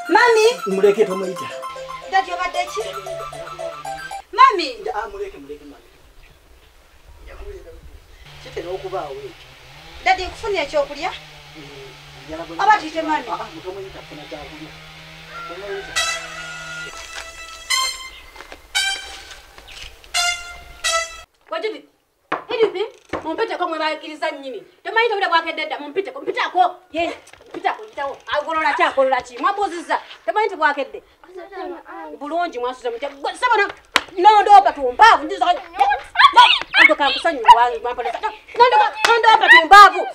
Mami, muleke tomoita. Daddy obadde ki? Mami, muleke mami. Kitera okubaawo ekyo. Daddy nkufunye ekyokulya? Aba tite mami. Mutomoita funa kyakulya. Wajibi. Hivi, mumpite kwa mwaikiriza nyinyi. Tomaita ule bwake dada, mumpite ko. Ye, mpita ko itawo. Agolola kyakolola ki? Mwabuziza. Tomaita bwake dede. Bulungi mwasuza mutya. Sabona nondopa tumbavu ndizo. Ando kankusanyu wangu mwampole. Nondopa tumbavu.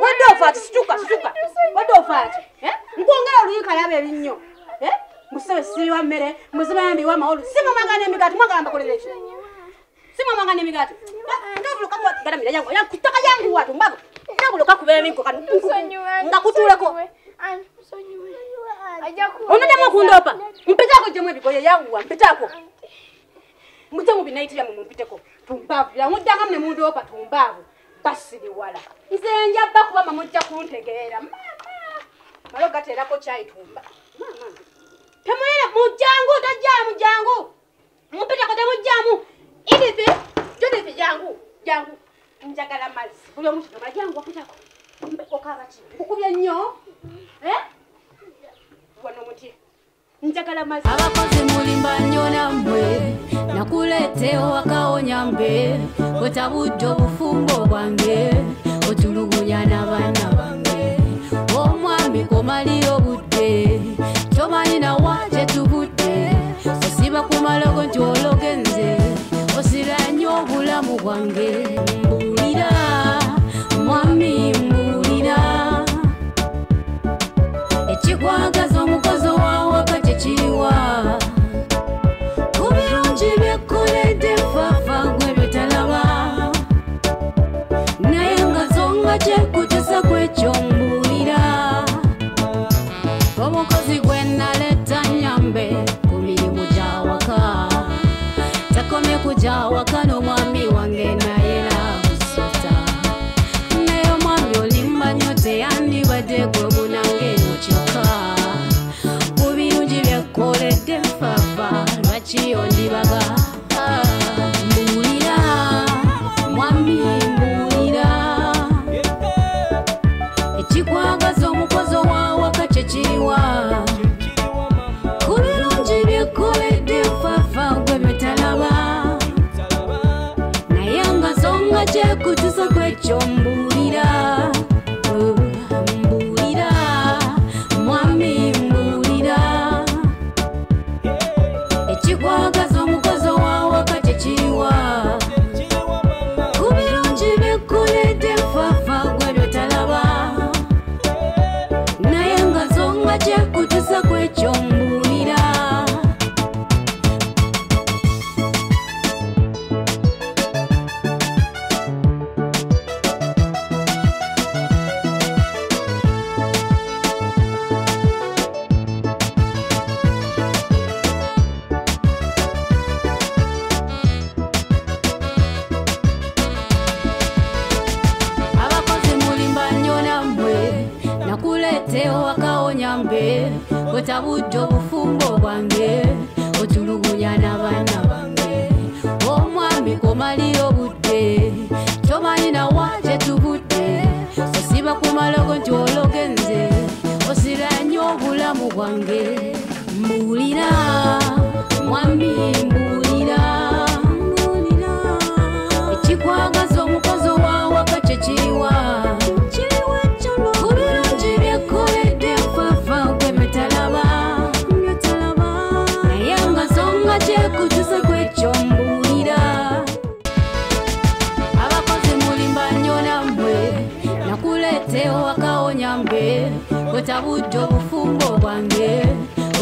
Wadofa situka. Wadofa. Ngongera luyika yabe binnyo. Musabe siwa mmere, muziba yambi wa maulu. Sima mangane migati mwagamba kolelechi. Sima mangane migati. Ndabuluka kwa gara mira yangu. Yakutaka yangu watu mbago. Ndabuluka kubera minko kan. Ngakutuleko. Onadama kundopa. Mpitako jemwe bigoye yangu, mpitako. Mutamu binaitira mu mpiteko. Tumbavu. Ya mudanga mne mundopa tumbavu. Basiri wala. Nze njaba kuba mamujja kuntegeera. Mama. Malo gaterako chai tumba. Mama. Temulera mujangu mujangu. Mpitako mujangu. Idipi, Jodipi jangu. Njagala mazi. Buli omuntu amajangu apitako. Mbeko kabachi. Kukubya nnyo. Wano muti. Njagala mazi. Abakozi mulimba nnyo nammwe. Nakuleeteo akawonyambe. Otabudde obufumbo bwange. Otulugunya n'abaana bange. Omwami komalira obudde. Tomanyi nawa gye tubudde. Osiba ku malogo nti ologenze. Osira nnyo obulamu bwange. Mbulira, mwami mbulira. Ekikwagaza omukozi owawaka kyekiriwa. Ku birungi byekkoledde nfaafa gwe byetalaba. Naye nga songa kyekutesa kwekyo mbulira. Omukozi gwe naleta nnyambe ku mirimu gy'awaka. Takomye kujja awaka n'omwami wange naye namusota. Naye omwami olimba nnyo teyandibadde gwe munange eno kyokka. Mu birungi byekkoledde nfaafa lwaki ondibaga. Mbulira, mwami mbulira. Ekikwagaza omukozi owawaka kyekiriwa. Ku birungi byekkoledde nfaafa gwe byetalaba. Naye nga songa kyekutisa kwekyo mbulira. Mbulira, mwami mbulira. Ekikwagaza omukozi owawaka kyekiriwa. Ku birungi byekkoledde nfaafa gwe byetalaba. Naye nga songa kyekutisa kwekyo mbulira. otabudde obufumbo bwange otulugunya n'abaana bange omwami komalira obudde tomanyi nawa gye tubudde osiba ku malogo nti ologenze osira nnyo obulamu bwange mbuulira mwami mbuulira ekikwagaza omukozi owawaka kye kiriwa ku birungi byekkoledde nfafa gwemetalaba naye nga nsonga kyekutusa kwekyo mbuulira abakozi mulimba nnyo nammwe nakuleete owakawonyambe otabudde obufumbo bwange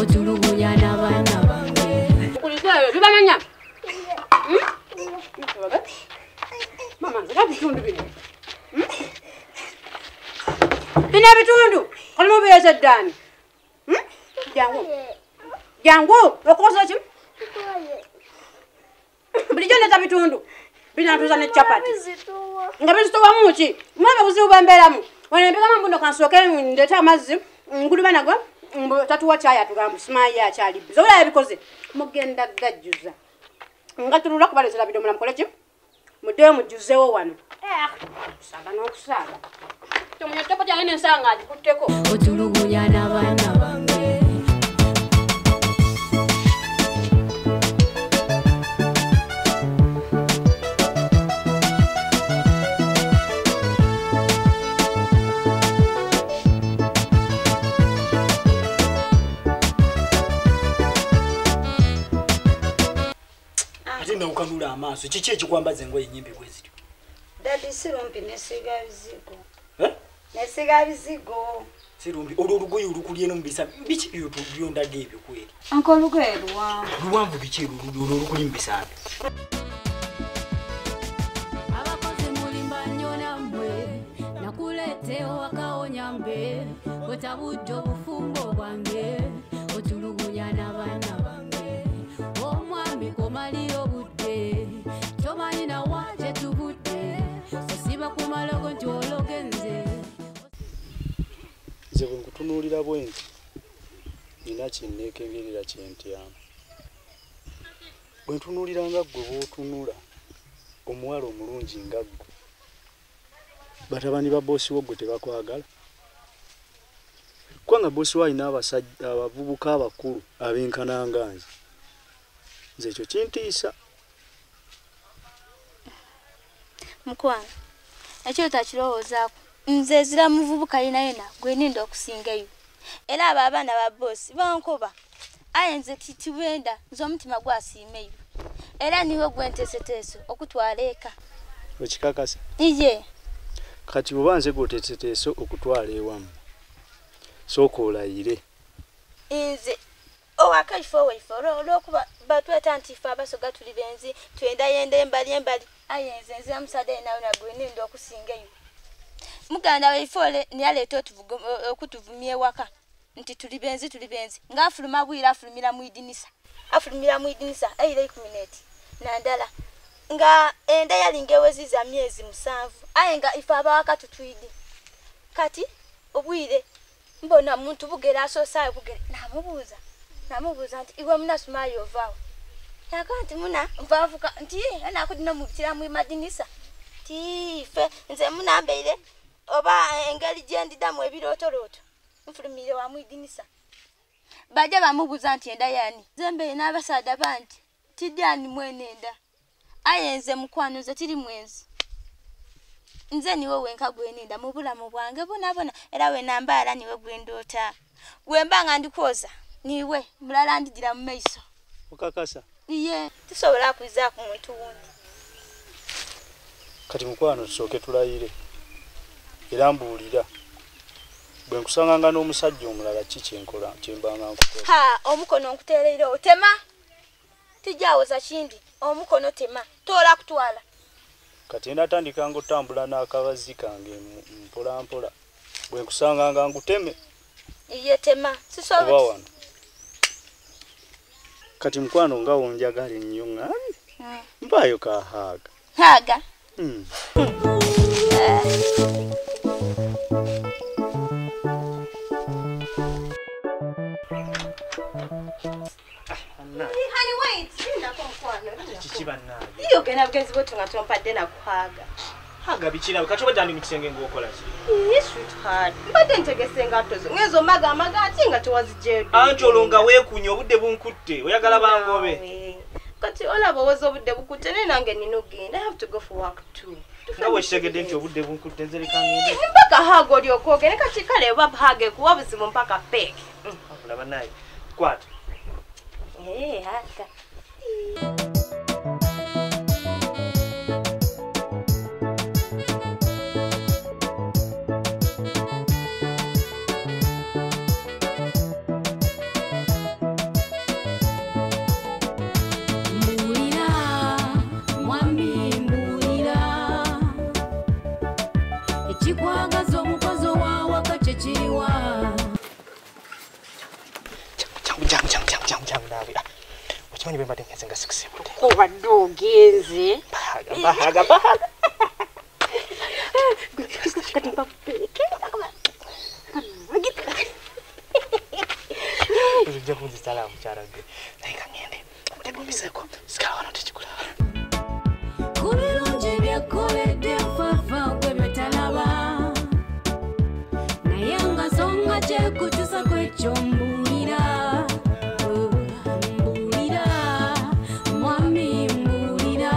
otulugunya n'abaana bange bibamanya mama nzira bitundu bino bino ebitundu olimu biyeza eddaani jangu okoza ki bulijjo neta bitundu binatuza ne capati nga bizitowamu ki mwabe buzibu bwembeeramu wanembigama mbuno kansooke ndeeta amazzi nguluba nagwe tatuwa kyaya tugambu simayi akyali biza olaba ebikoze mugenda gajjuza nga tulula kubalezera bidomola mukole ki muddeyo mujjuzeewo wano kusaaga n'okusaaga tomunya capati yange nensanga agikutteko otulugunya n'abaana bange Atinda ukanula amaso kiki ekikwambaza engoye nyimbi bwezityo Dadi sirumpi nesiga bizigo. Nesiga bizigo. Sirumpi olugoye olukulye no mbisa biki byo byondaga ebyo kweri Anko lugoye luwanvu biki olukuli mbisa abakozi mulimba nnyo nammwe nakuleete owakawonyambe otabudde obufumbo bwange otulugunya n'abaana bange omwami komalira obudde tomanyi nawa gye tubudde osiba ku malogo nti ologenze nze bwe nkutunuulira bwenzi nina kinneekengerera kyentyamu bwe ntunuulira nga ggwe bw'otunula omuwala omulungi nga ggwe batabani ba boosi wo ggwe tebakwagala kubanga boosi wo alina abavubuka abakulu abenkana nga nze ekyo kintiisa Mukwana ekyo takirowoozaako nze zira muvubuka yenayena gwe ninda okusingayo era abo abaana ba boosi bankoba ayenze titibenda nze omutima gwasiimeyo era niwe gwenteeseteeso okutwala eka okikakasa iye kati bw'oba nze gw'oteeseteeso okutwala ewamu sooka olayire nze owakaifo waife olw'okuba batweta nti ife abasoga tuli benzi twendayenda embali ayenze nzira musadde nawe nagwe ninda okusingayo muganda waifole niyaleeta okutuvumya ewaka nti tuli benzi ng'afuluma bwira afulumira mu idinisa aire 10 nandala nga enda yalinga eweziza myezi 7 aye nga ife abawaka tutwidi kati obwire mbona muntu bugera asosaayo bugera namubuuza nti iwe munasumayo ovaawo yagaa nti muna nvavuka nti anakudina mubitiramu imadinisa ti ife nze munambeire oba engeri gyendidamu ebirootolooto nfulumire wamu idinisa bajja bamubuuza nti enda yani zembeire n'abasaada bangi tidyani mwene enda aye nze mukwano nze tiri mwenzi nze niwe wenka gweninda mu bulamu bwange bonabona era we nambaala niwe gwendoota gwemba nga ndikwoza niwe mulala ndigira mu maiso okakasa iye tusobola kwiza ku muntu wundi kati mukwano tusooke tulayire era mbuulira bwe nkusanganga n'omusajja omulala kikyenkola kyembanga nkukola omukono nkuteereire otema tijaawoza kindi omukono tema toola kutwala kati natandikanga otambula n'akabazi kange mpolampola bwe nkusanganga nguteme iye tema sisobola kuba wano kati mukwano nga wonjagala ennyo ng'abi mpaayo kahaaga genda bugenzi bwetu nga tompadde nakuhaaga. Haga bikira kati obadde ndi mu kisenge ng'okola ki? Sweetheart, mbadde ntegese engatto zo ngezo maga ati nga tewazigye. Anti olonga weekunya obudde bunkutte oyagala bangobe. Kati olaba owoza obudde bukutte naye nange nina ogenda. I have to go for work too. Nga wekitegedde nti obudde bunkutte nzereka ngende. Mpaka haaga olyoka ogende kati kale oba haage kuwa buzibu mpaka fake. Olaba naye kwata. Haka. Chikwagaza omukozi waawe akakyekiwa Jangu nawe. Okimanyi bwe mbadde ngenze nga sikusibudde. Obadde ogenze. Bahaga. Kati mpapeke. Ujja kunzisala mukyala gwe. Naye ka ngende. Otegumbiseko. Sikala wano tekikula. ku birungi byekoledde nfafa gwe betalaba naye nga songa kyekutusa kwekyombuulira mbuulira mwami mbuulira